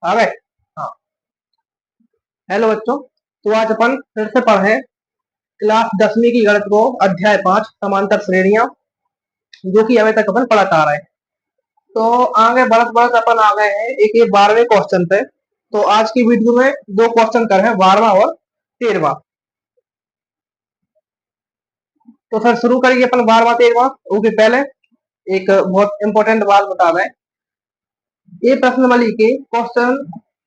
आ गए। हाँ। हेलो बच्चों, तो आज अपन फिर से पढ़े क्लास 10वीं की गणित को अध्याय 5 समांतर श्रेणियां, जो कि अभी तक अपन पढ़ाता आ रहे हैं। तो आगे बढ़त बढ़त अपन आ गए हैं एक ये 12वें क्वेश्चन पे। तो आज की वीडियो में दो क्वेश्चन कर हैं, 12वां और 13वां। तो फिर शुरू करिए अपन 12वां 13वां। उसके पहले एक बहुत इंपॉर्टेंट बात बता रहे हैं। ये प्रश्नावली के क्वेश्चन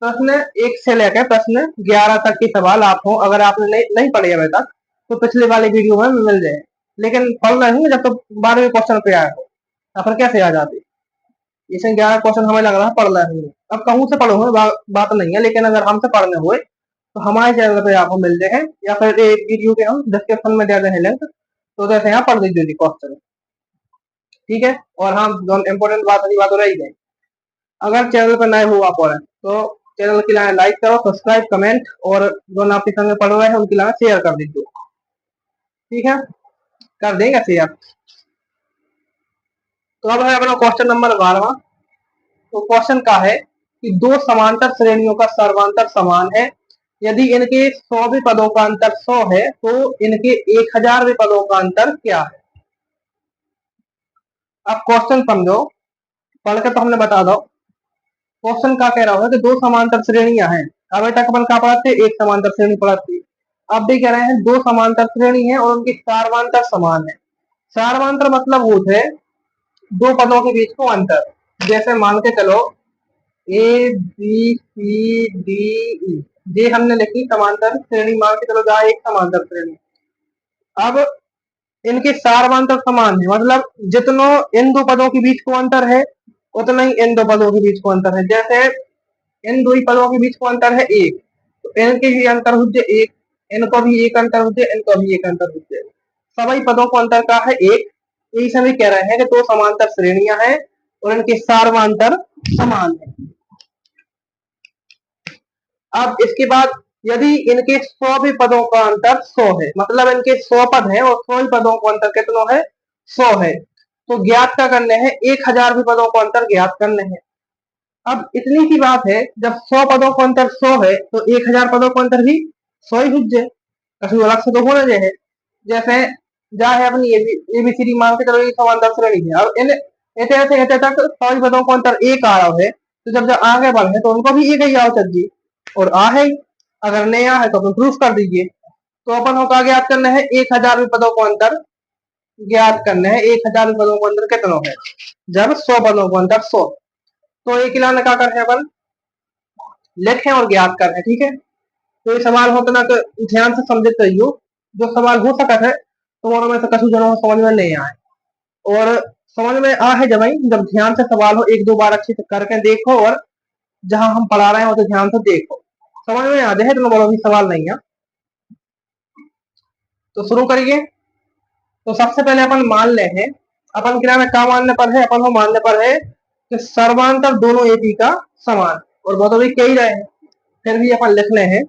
प्रश्न 1 से लेकर प्रश्न 11 तक के सवाल आप हो, अगर आपने नहीं पढ़े अभी तक तो पिछले वाले वीडियो में मिल जाए। लेकिन पढ़ना है जब तक 12वें क्वेश्चन पे आए हो, अपन कैसे आ जाते। इसमें 11 क्वेश्चन हमें लग रहा है पढ़ना है। अब कहूँ से पढ़ो बात नहीं है, लेकिन अगर हमसे पढ़ने हुए तो हमारे चैनल पे आपको मिल जाए, या फिर एक वीडियो के हम डिस्क्रिप्शन में दे रहे हैं लिंक, तो जैसे यहाँ पढ़ दीजिए क्वेश्चन। ठीक है। और हाँ, इम्पोर्टेंट बात बात हो रही है, अगर चैनल पर नए हो आप और तो चैनल की लाइक करो, सब्सक्राइब, कमेंट, और जो आपके संग पढ़ रहे हैं उनकी शेयर कर दीजिए। ठीक है, कर देंगे शेयर। तो अब है अपना क्वेश्चन नंबर 12वां। तो क्वेश्चन का है कि दो समांतर श्रेणियों का सर्वांतर समान है। यदि इनके 100वें पदों का अंतर 100 है तो इनके 1000वें पदों का अंतर क्या है। अब क्वेश्चन समझो, पढ़ के तो हमने बता दो। क्वेश्चन का कह रहा है कि दो समांतर श्रेणियां हैं। अभी तक अपन क्या पढ़ाते, एक समांतर श्रेणी पढ़ाते। अब भी कह रहे हैं दो समांतर श्रेणी है और उनके सार्वंतर समान है। सार्वंतर मतलब होते है दो पदों के बीच को अंतर। जैसे मान के चलो A B C D E, ये हमने लिखी समांतर श्रेणी, मान के चलो जहाँ एक समांतर श्रेणी। अब इनके सार्वंतर समान है, मतलब जितनो इन दो पदों के बीच को अंतर है उतना ही इन दो पदों के बीच को अंतर है। जैसे इन दो ही पदों के बीच को अंतर है एक, तो इनके भी अंतर हो जाए एक, इनको भी एक अंतर हो जाए, इनको भी एक अंतर हो जाए। सभी पदों को अंतर का है एक। यही सभी कह रहे हैं कि दो समांतर श्रेणियां हैं और इनके सार्वंतर समान है। अब इसके बाद यदि इनके 100 पदों का अंतर 100 है, मतलब इनके 100 पद है और 100 पदों का अंतर कितना है, 100 है, तो ज्ञात क्या करने हैं, 1000 पदों का अंतर ज्ञात करने हैं। अब इतनी सी बात है, जब 100 पदों का अंतर 100 है तो 1000 पदों का अंतर भी 100 ही हुज्जे, कहीं अलग से तो होना चाहिए। जैसे जा है अपनी एबीसीडी मान के चलो ये समांतर श्रेणी है। अब इन ऐसे तक 100 पदों का अंतर एक आ रहा है, तो जब जब आगे बढ़े तो उनको भी एक ही आओ चाहिए, और आ है। अगर नहीं आ है तो अपन प्रूफ कर दीजिए। तो अपन को क्या ज्ञात करना है, 1000 पदों को अंतर ज्ञात करना है। 1000 पदों को अंतर कितना है, जब 100 पदों को अंतर 100। तो एक इलाना क्या कर रहे हैं अपन, लिखें और ज्ञात कर रहे हैं। ठीक है। तो ये सवाल होता ना, ध्यान से समझते रहियो। जो सवाल हो सकता है तुम्हारे में से कछु जनों समझ में नहीं आए, और समझ में आ है जब ध्यान से सवाल हो, एक दो बार अच्छे से करके देखो, और जहां हम पढ़ा रहे हो तो ध्यान से देखो, समझ में आ जाए तो बोलो भी सवाल नहीं है। तो शुरू करिए। तो सबसे पहले अपन मान ले हैं, अपन क्या में क्या मानने पर है, अपन को मानने पर है कि सर्वांतर दोनों एपी का समान, और बहुत अभी कह ही रहे हैं, फिर भी अपन लिख ले हैं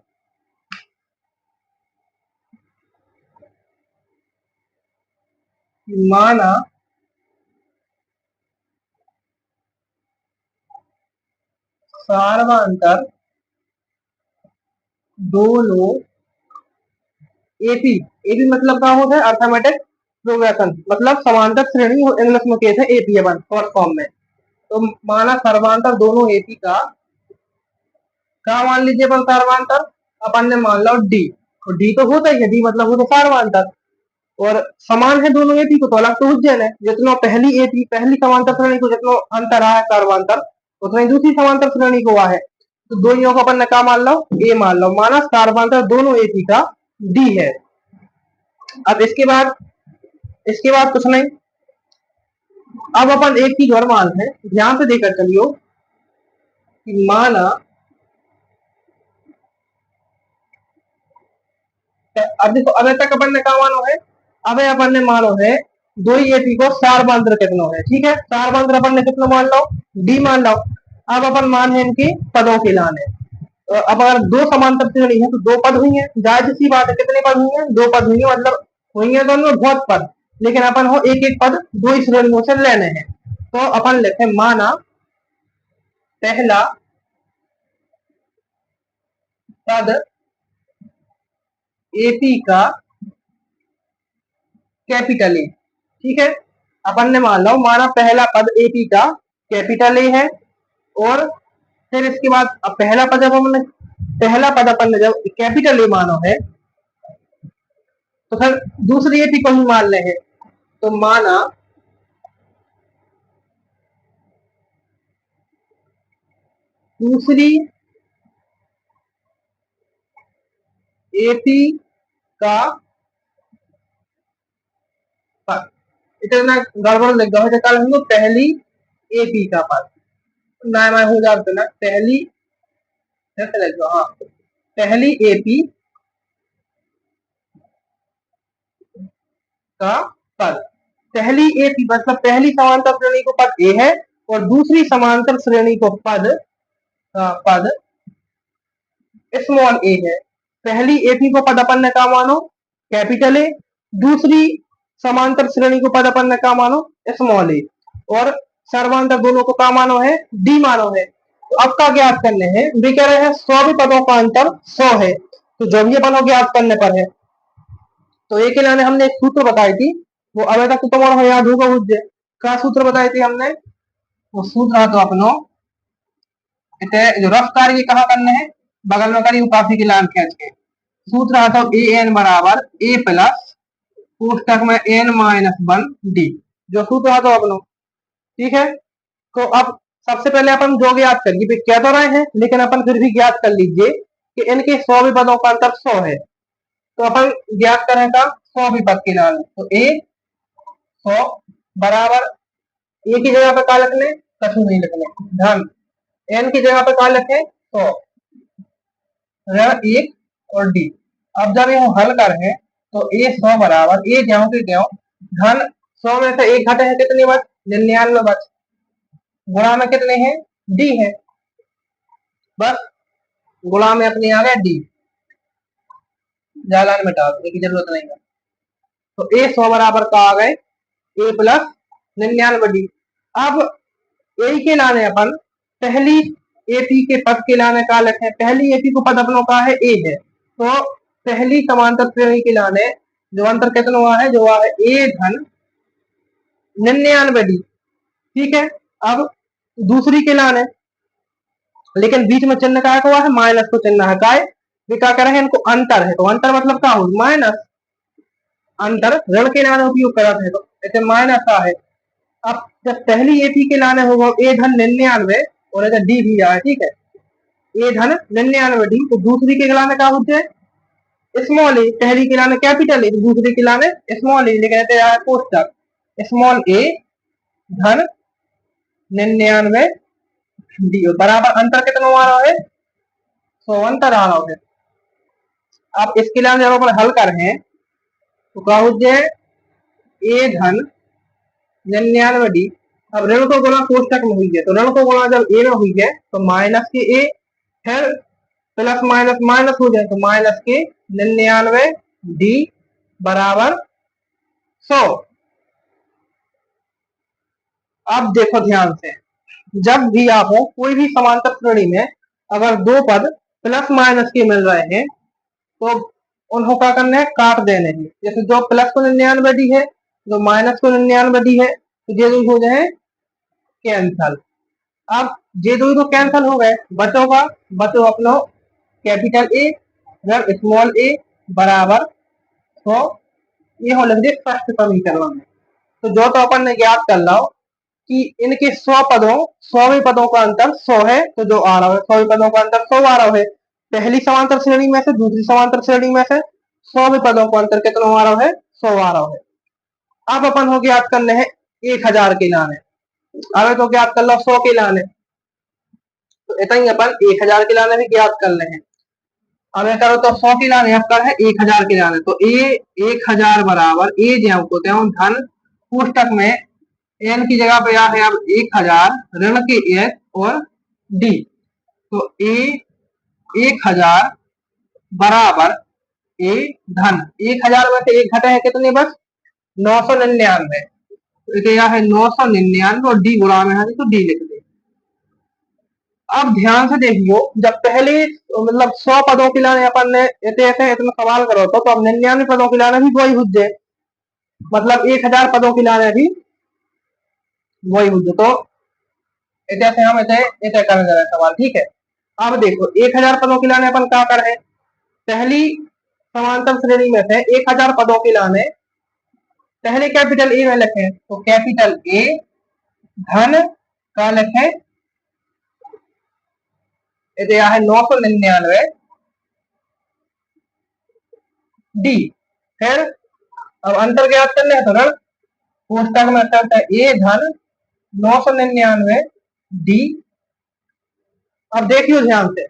माना सार्वंतर दोनों एपी। एपी मतलब क्या होता है, अर्थमेटिक प्रोग्रेशन, मतलब समांतर श्रेणी, इंग्लिश में कहते हैं एपी अपन शॉर्ट फॉर्म में। तो माना सर्वांतर दोनों एपी का, क्या मान लीजिए अपन सर्वांतर, अपन ने मान लो डी। तो डी तो होता ही है, डी मतलब होता सर्वांतर, और समान है दोनों एपी को तो अलग तो उज्जैन है। जितना पहली एपी पहली समांतर श्रेणी को जितना अंतर आया सर्वांतर, उतना ही दूसरी समांतर श्रेणी को हुआ है। तो दोनों को अपन ने क्या मान लो, ए मान लो, माना सर्वांतर दोनों एपी का डी है। अब इसके बाद कुछ नहीं। अब अपन एक चीज और मान है, ध्यान से देखकर चलियो, कि माना अब देखो, अभी तक अपन ने क्या मानो है, अबे अपन ने मानो है दो ही एपी को सार्वंत्र कितना है। ठीक है, सार्वंत्र अपन ने कितना मान लो, डी मान लो। अब अपन मान है इनकी पदों के लाने। तो अब अगर दो समांतर श्रेणी है तो दो पद हुई है, जायज सी बात है, कितने पद हुई है, दो पद हुई है, मतलब हुई है दोनों बहुत पद, लेकिन अपन हो एक एक पद दो ही श्रेणियों से लेने हैं। तो अपन लिखे माना पहला पद एपी का कैपिटल ए। ठीक है, अपन ने मान लो माना पहला पद एपी का कैपिटल ए है, और फिर इसके बाद अब पहला पद अपन ने जब कैपिटल ए मानो है, तो फिर दूसरी एपी को ही मान ले हैं। तो माना दूसरी एपी का पद, इतना गड़बड़ लग गया कल हमको पहली एपी का पद ना मैं हो जाते ना पहली लग गया, हाँ पहली एपी का पद, पहली एपी मतलब पहली समांतर श्रेणी को पद ए है, और दूसरी समांतर श्रेणी को पद स्मॉल ए है। पहली एपी को पद अपन ने कहा मानो कैपिटल ए, दूसरी समांतर श्रेणी को पद अपन ने कहा मानो स्मॉल ए, और सर्वांतर दोनों को कहा मानो है डी मानो है। तो अब का ज्ञात करने हैं, वे कह रहे हैं 100 पदों का अंतर 100 है, तो जब ये पदों ज्ञात करने पर है। तो एक लाने हमने एक सूत्र बताई थी, वो अभी तक तो तुम्हारा याद होगा, मुझे क्या सूत्र बताई थी हमने, वो सूत्र तो अपनो जो रफ कार्य कहा करने हैं बगल में करी काफी की लाइन खींच के, सूत्र आता है ए एन बराबर ए प्लस कोष्टक में एन माइनस 1 डी, जो सूत्र आता है अपनो। ठीक है, तो अब सबसे पहले अपन जो ज्ञात करिए क्या तो रहे हैं, लेकिन अपन फिर भी ज्ञात कर लीजिए कि इनके 100 पदों का अंतर 100 है। तो अपन ज्ञात करेगा 100 पद के नाम, तो ए 100 बराबर ए की जगह पे क्या लिखने, कछु नहीं लिखने, धन एन की जगह पे क्या लिखे 100 ऋण 1 और डी। अब जब ये हल करें तो ए 100 बराबर ए ज्यों के ज्यों धन 100 में से एक घटे हैं कितने बच 99 बच, गुणा में कितने हैं डी है, बस गुणा में अपने आ गए डी, जालन मिटा दो की जरूरत नहीं है। तो ए 100 बराबर का आ गए ए प्लस 99 डी। अब ए के लाने अपन पहली एपी के पद के लाने का लिखे, पहली एपी को पद अपनों का है ए है, तो पहली समांतर श्रेणी के लाने जो अंतर कितना हुआ है, जो हुआ है ए धन 99 डी। ठीक है, अब दूसरी के लाने, लेकिन बीच में चिन्ह का हुआ है माइनस को चिन्ह है काय क्या करें इनको अंतर है, तो अंतर मतलब क्या हो माइनस, अंतर ऋण के लाने उपयोग करते हैं तो ऐसे माइनस का है। अब जब पहली एपी के लाने होगा ए धन 99 और अगर डी भी आए, ठीक है ए धन 99 डी, तो दूसरी के लाने का होते हैं स्मॉल ए, पहली के लाने कैपिटल ए, तो दूसरी के लाने स्मॉल ए, लेकिन कोष्टक स्मॉल ए धन 99 डी बराबर अंतर कितना आ रहा है 100 अंतर आ रहा है। अब इसके लिए जब अपन हल कर हैं तो क्या हो जाए ए धन 99 डी, अब ऋण को गुणा कोष्टक में हुई है, तो ऋण को गुणा जब ए में हुई है तो माइनस के ए, फिर प्लस माइनस माइनस हो जाए तो माइनस के 99 डी बराबर 100। अब देखो ध्यान से, जब भी आप हो कोई भी समांतर श्रेणी में अगर दो पद प्लस माइनस के मिल रहे हैं तो उनको क्या करना है काट देने हैं, जैसे जो प्लस को 99 डी है जो माइनस को 99 डी है तो ये दो हो जाए कैंसल। अब ये दो तो कैंसल हो गए, बचो अपना कैपिटल ए स्मॉल ए बराबर 100, ये हो लेंगे फर्स्ट समीकरण में। तो जो तो अपन ने ज्ञात कर लो कि इनके 100 पदों का अंतर 100 है, तो जो आ रहा है 100 पदों का अंतर 100 आ रहा है, पहली समांतर श्रेणी में से दूसरी समांतर श्रेणी में से 100 पदों का अंतर कितना आ रहा है 100 आ रहा है। अब अपन हो ज्ञात करने हैं 1000 के लाने, अब तो ज्ञात कर लो 100 के लाने, तो इतना ही अपन 1000 के लाने भी ज्ञात कर ले हैं। अब करो तो 100 के लाने अब कर है 1000 के लाने, तो ए 1000 बराबर ए ज्यों को त्यों धन कोष्टक में एन की जगह पे है अब 1000 ऋण के एच और डी, तो ए 1000 बराबर ए धन 1000 में से एक घटे है कितने बस 999, तो यह है 999 और डी गुणा में है तो डी लिख दे। अब ध्यान से देखियो, जब पहले मतलब 100 पदों के लाने अपन ने ऐसे इतना सवाल करो तो अब 99 पदों के लाने भी वही हुज्जे, मतलब 1000 पदों के लाने भी वही हुज्जे। तो ऐसे हम ऐसे कर रहे सवाल, ठीक है। अब देखो 1000 पदों के लाने अपन क्या कर रहे, पहली समांतर श्रेणी में से 1000 पदों के लाने पहले कैपिटल ए में लिखे, तो कैपिटल ए धन का लिखे है 999 डी। फिर अब अंतर ज्ञात करने हैं तो ऋण कोष्टक में करता है ए धन 999 डी। अब देखियो ध्यान से,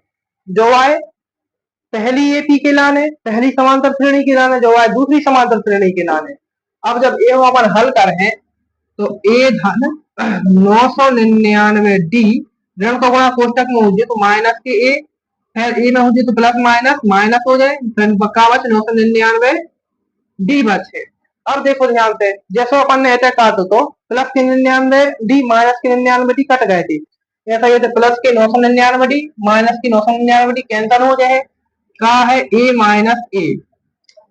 जो आए पहली एपी के लाने, पहली समांतर श्रेणी के लाने, जो आए दूसरी समांतर श्रेणी के लाने। अब जब ए अपन हल करें तो ए धन 999 डी ऋण को गुणा कोष्टक में हो जाए तो माइनस के ए, फिर ए में हो जाए तो प्लस माइनस माइनस हो जाए, फिर पक्का बच 999 डी बचे। अब देखो ध्यान से, जैसे अपन ने ऐसे काटो तो प्लस के 99 डी माइनस के 99 डी कट गए थे, ऐसा ये प्लस के 999 डी माइनस की 999 डी कैंसिल हो जाए, का है ए माइनस ए।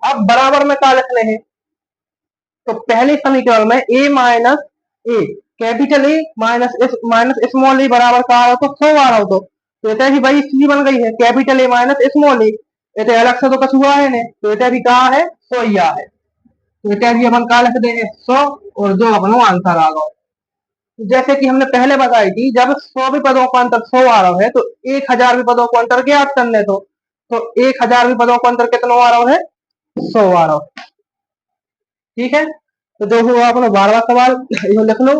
अब बराबर में का लिखने हैं, तो पहले समीकरण में A minus A capital A minus small A बराबर का आ रहा तो 100 आ रहा हो, तो इतना भी वही स्थिति बन गई है, कैपिटल ए माइनस स्मॉल ए, इतने अलग से तो कुछ हुआ है नहीं, तो इतना भी कहा है 100 ही आ है, तो इतना भी अपन का लिख देंगे 100 और जो अपन आंसर आ गया। जैसे कि हमने पहले बताई थी, जब 100 पदों का अंतर 100 आ रहा है तो 1000 पदों को अंतर ज्ञात करने तो 1000 पदों का अंतर कितना आ रहा है 100 आ रहा है, ठीक है। तो जो हुआ अपना 12वां सवाल ये लिख लो,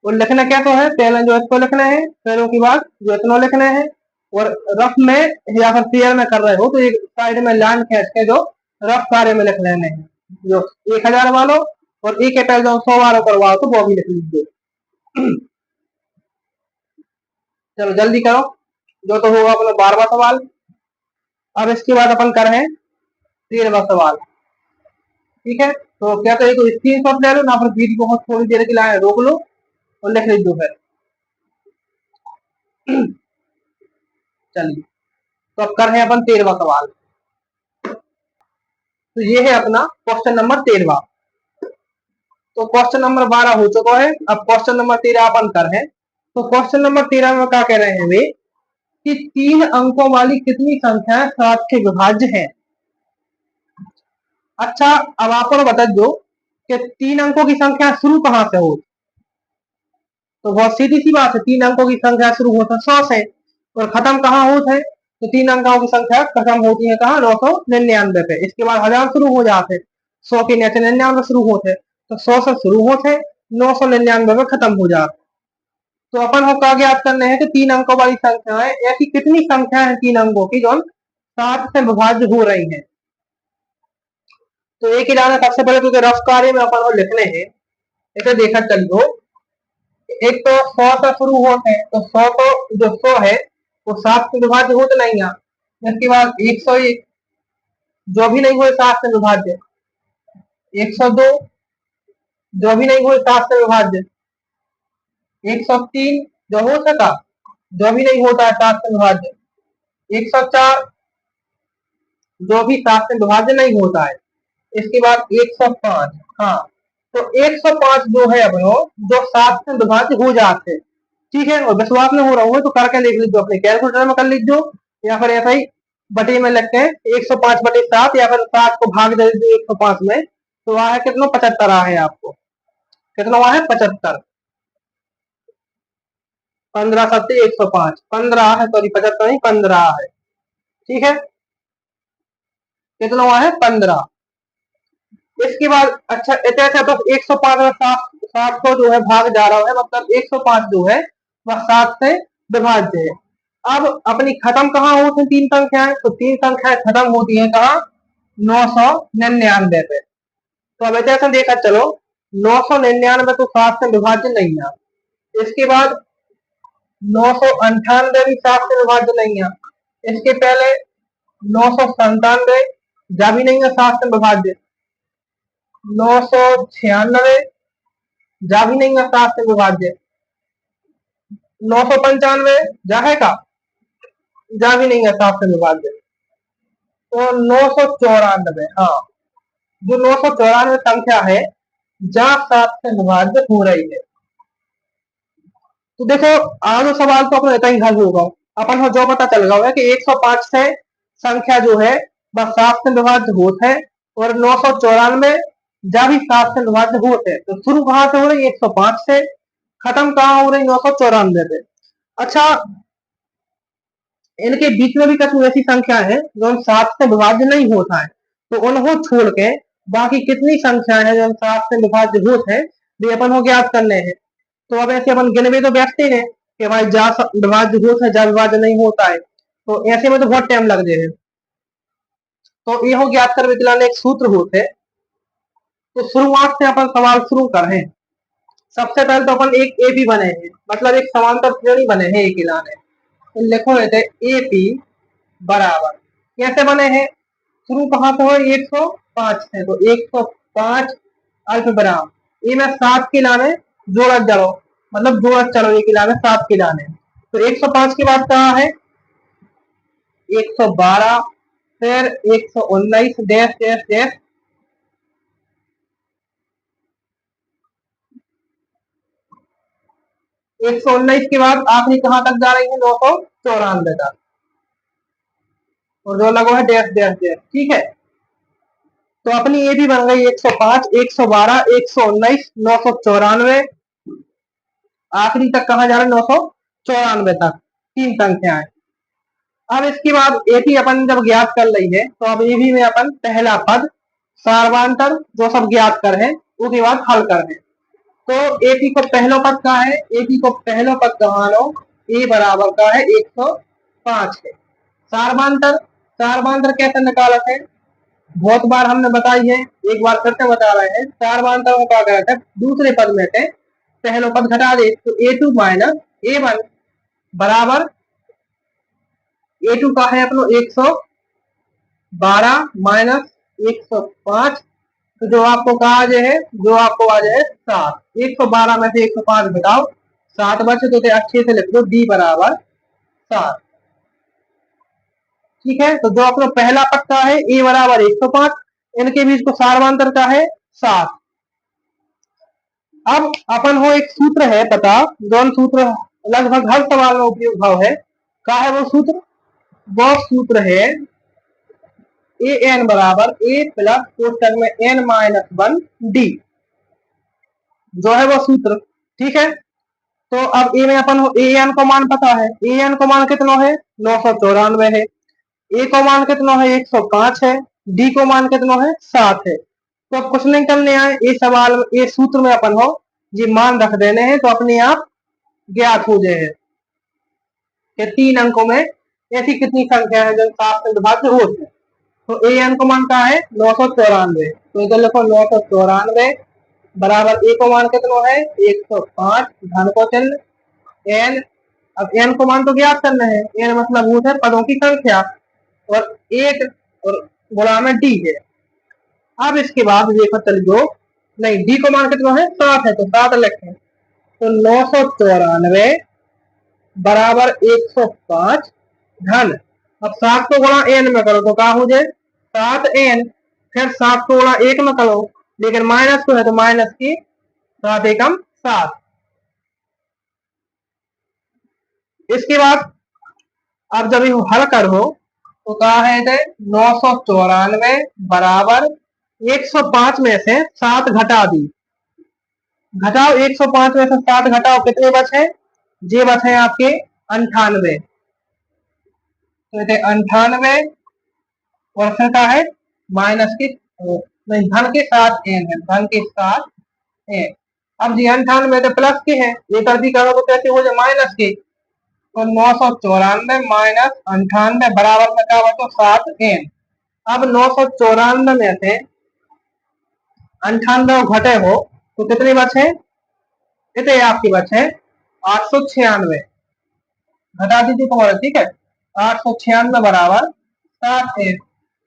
और लिखना क्या तो है, पहले जो इसको लिखना है, फिर उसके बाद जो इतना लिखना है, और रफ में या फिर पेयर में कर रहे हो तो एक साइड में लाइन खींच के जो रफ कार्य में लिख लेने हैं, जो 1000 वालों और एक पहले जो 100 वालों करवाओ तो वो भी लिख लीजिए। चलो जल्दी करो, जो तो होगा अपना 12वां सवाल। अब इसके बाद अपन कर रहे हैं 13वां सवाल, ठीक है। तो क्या करिए, तो स्क्रीन शॉट ले लो ना, फिर वीडियो को थोड़ी देर के लिए रोक लो और लिख लीजिए फिर। चलिए, तो अब कर रहे हैं अपन 13वां सवाल। तो ये है अपना क्वेश्चन नंबर 13वां। तो क्वेश्चन नंबर 12 हो चुका है, अब क्वेश्चन नंबर 13 अपन कर रहे हैं। तो क्वेश्चन नंबर 13 में क्या कह रहे हैं वे, कि 3 अंकों वाली कितनी संख्या 7 के विभाज्य है। अच्छा, अब आपको बता दो कि 3 अंकों की संख्या शुरू कहां से हो, तो बहुत सीधी सी बात है, 3 अंकों की संख्या शुरू होता है 100 से और खत्म कहाँ होता है, तो 3 अंकों की संख्या खत्म होती है कहाँ 999 पे, इसके बाद 1000 शुरू हो जाते, 100 के नीचे 99 शुरू होते, तो 100 से शुरू होते 999 में खत्म हो जाते। तो अपन को क्या ज्ञात करने हैं कि 3 अंकों वाली संख्या है, ऐसी कितनी संख्या है 3 अंकों की जो 7 से विभाज्य हो रही है। तो एक ही लाना, सबसे पहले क्योंकि रफ कार्य में अपन को लिखने हैं, इसे देखा चलो, एक तो 100 से शुरू होते हैं, तो 100 तो जो 100 है वो 7 से विभाज्य हो तो नहीं है, इसके बाद 101 जो भी नहीं हुए 7 से विभाज्य, 102 जो भी नहीं हुए 7 से विभाज्य, 103 जो हो सका जो भी नहीं होता है 7 से विभाज्य, 104 जो भी 7 से विभाज्य नहीं होता है, इसके बाद 105, हाँ तो 105 जो है अपनो जो 7 से विभाज्य हो जाते हैं, ठीक है। और विश्वास में हो रहा हो तो करके लिख लीजिए, अपने कैलकुलेटर में कर लीजिए, या फिर ऐसा ही बटे में लिखते हैं 105 बटे 7, या फिर 7 को भाग दे दीजिए 105 में, तो वहां है कितना 75 आ है, आपको कितना वहां है 75, 15 सत्ते 105, 15 है, सॉरी 75 नहीं 15 है, ठीक है, कितना वहां है 15। इसके बाद अच्छा ऐसा तो 105 में 7 को जो है भाग जा रहा है, मतलब 105 जो है वह 7 से विभाज्य है। अब अपनी खत्म कहाँ होती है 3 संख्याएं, तो 3 संख्याएं खत्म होती है कहाँ 999 पे। तो अब ऐसा देखा चलो 999 तो 7 से विभाज्य नहीं है, इसके बाद 998 भी 7 से विभाज्य नहीं है, इसके पहले 997 जा भी नहीं है 7 से विभाज्य, 996 जा भी नहीं है 7 से विभाज्य, 995 जाएगा, जा भी नहीं है 7 से विभाज्य, तो 994, हाँ, जो 994 संख्या है जहाँ 7 से विभाज्य हो रही है। तो देखो आगे सवाल तो अपना इतना ही हल होगा, अपन को जो पता चल गया है कि 105 से संख्या जो है वह 7 से विभाज्य होता है, और 994 जब भी 7 से विभाज्य होते हैं। तो शुरू कहाँ से हो रही 105 से, खत्म कहाँ हो रही 994 पे। अच्छा, इनके बीच में भी कुछ ऐसी संख्या है जो 7 से विभाज्य नहीं होता है, तो उनको छोड़ के बाकी कितनी संख्या है जो 7 से विभाज्य होते हैं वे अपन को ज्ञात करने हैं। तो अब ऐसे अपन गिनवे तो बैठते हैं कि भाई जा विभाज्य होता है, जा विभाज्य नहीं होता है, तो ऐसे में तो बहुत टाइम लग जाए। तो ये हो ज्ञात कर विकलन एक सूत्र होते। तो शुरुआत से अपन सवाल शुरू कर हैं। सबसे पहले तो अपन एक ए पी बने हैं, मतलब एक समांतर श्रेणी बने हैं एक इलाने, तो लिखो रहते ए पी बराबर कैसे बने हैं, शुरू कहाँ से हो 105 से, तो 105 अल्पविराम ये मैं 7 के लाने जोड़त जड़ो, मतलब जोड़त चलो एक लाने 7 के लाने। तो 105 के बाद कहा है 112, फिर 119 डैश डैश डैश, 119 के बाद आखिरी कहां तक जा रही है 994 तक, और जो लगो है डैश डैश डैश, ठीक है। तो अपनी ये भी बन गई 105, 112, 119, 994, आखिरी तक कहा जा रहा है 994 तक, 3 संख्याएं। अब इसके बाद एपी अपन जब ज्ञात कर ली है, तो अब एबी में अपन पहला पद सार्वंतर जो सब ज्ञात कर है उसके बाद हल कर है। तो एपी को पहलो पद का है, एपी को पहलो पद कहा लो, ए बराबर का है 105 है। सार्वंतर, सार्वंतर कैसे निकाला है, बहुत बार हमने बताई है, एक बार फिर से बता रहे हैं। सार्वंतर को क्या कहते हैं, दूसरे पद में से पहलो पद घटा दे, तो A2 माइनस A1 बराबर A2 का है अपनो 112 माइनस 105, तो जो आपको कहा है, जो आपको आ जाए 7, 112 में से 105 घटाओ 7 बचे, तो अच्छे से लिख दो D बराबर 7, ठीक है। तो जो अपना पहला पद का है A बराबर 105, इनके बीच को सार्वंतर का है 7। अब अपन हो एक सूत्र है पता, जो सूत्र लगभग हर सवाल में उपयोग भाव है, क्या है वो सूत्र, वो सूत्र है ए एन बराबर ए प्लस कोष्टक में एन माइनस 1 डी, जो है वो सूत्र, ठीक है। तो अब ए में अपन ए एन को मान पता है, ए एन को मान कितना है 994 है, ए को मान कितना है 105 है, डी को मान कितना है 7 है। तो अब कुछ नहीं करने आए, ये सवाल ये सूत्र में अपन हो जी मान रख देने हैं, तो अपने आप ज्ञात हो जाए कि 3 अंकों में ऐसी कितनी संख्या है जो 7 से विभाज्य होते हैं। तो ए एन को मान का है 994, तो इधर लिखो 994 बराबर ए को मान कितना है 105, धन को चिन्ह एन। अब एन को मान तो ज्ञात करना है, एन मतलब वो है पदों की संख्या, और 8 और गुणा में डी है। अब इसके बाद देखो चलिए, नहीं डी को मान कितना है 7 है, तो 7 लिखें, तो 994 बराबर 105 धन, अब 7 को गुणा एन में करो तो क्या हो जाए 7n, फिर 7 को गुणा 1 में करो, लेकिन माइनस को है तो माइनस की 7 एकम 7। इसके बाद अब जब हल करो तो कहा है 994 बराबर 105 में से 7 घटा दी, घटाओ 105 में से 7 घटाओ, कितने बचे, जे बचे आपके 98, तो 98 और फिर का है माइनस के नहीं धन के साथ एन है, धन के साथ एन। अब जी 98 तो प्लस के है, ये कर दी करो तो कैसे हो जाए माइनस के, तो 994 माइनस 98 बराबर में क्या बचो 7n। अब 994 में से 98 घटे हो तो कितने बचे, इतने आपके बचे 896, घटा दीजिए तुम्हारा, ठीक है, 896 बराबर 7n।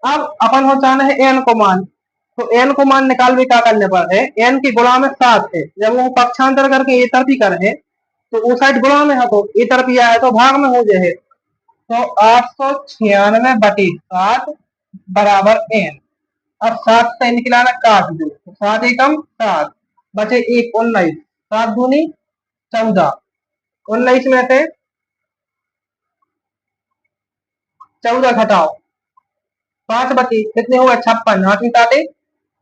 अब अपन हो चाहना है एन को मान, तो एन को मान निकाल भी क्या करने पर है, एन की गुणा में 7 है, जब वो पक्षांतर करके ये तरफ ही करे तो वो साइड गुणा में है तो ए तरफ ये आया तो भाग में हो जाए। तो 896/7 बराबर n। अब 7 से निकलाना काट दो, तो 7 एकम 7 बचे 1 19, 7 दूनी 14, 19 में से 14 घटाओ 5 बची, कितने हुए 56, 8 साते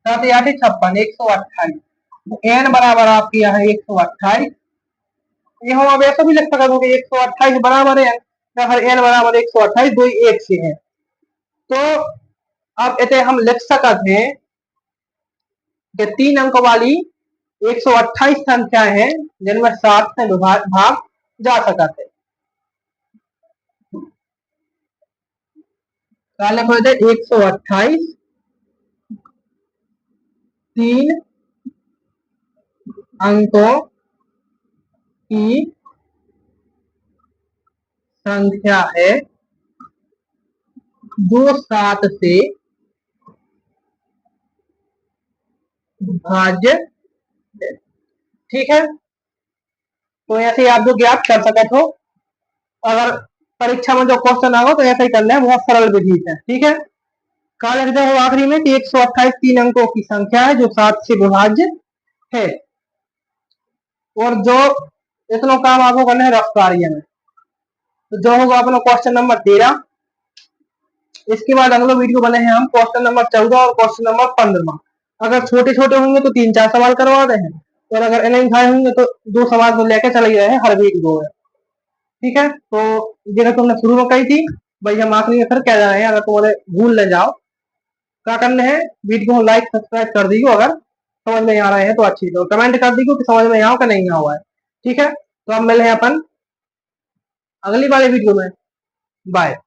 7 8 56, 128। एन बराबर आपकी यहाँ 128। यहाँ अब ऐसा भी लिख सकते हो कि 128 बराबर है या फिर एन बराबर 128, दो एक से है। तो अब इसे हम लिख सकते हैं कि 3 अंक वाली 128 संख्याएं हैं जिनमें 7 से भाग जा सकते हैं। पहले खोल दे 128 3 अंकों की संख्या है जो 7 से भाज्य। ठीक है, तो ऐसे आप जो ज्ञात कर सकते हो, अगर परीक्षा में जो क्वेश्चन आएगा तो ऐसा ही करना है, बहुत सरल विधि है। ठीक है, कहा लिख दो आखिरी में कि 128 3 अंकों की संख्या है जो 7 से विभाज्य है। और जो इतना काम आपको करना है रफ कार्य में, तो जो होगा अपना क्वेश्चन नंबर 13। इसके बाद अगला वीडियो बने हैं हम क्वेश्चन नंबर 14 और क्वेश्चन नंबर 15। अगर छोटे छोटे होंगे तो 3 4 सवाल करवा रहे हैं, और अगर इन्हें खाए होंगे तो 2 सवाल तो लेके चले गए हैं हर वीडियो में। ठीक है, तो जैसे तुमने शुरू में कही थी भाई, हम आखिरी में फिर कह रहे हैं, अगर तुम्हारे भूल न जाओ क्या करना है, वीडियो को लाइक सब्सक्राइब कर दीजिए अगर समझ में आ रहे हैं तो अच्छी, तो कमेंट कर दीजिए कि समझ में आओ कि नहीं हुआ है। ठीक है, तो अब मिले हैं अपन अगली वाले वीडियो में। बाय।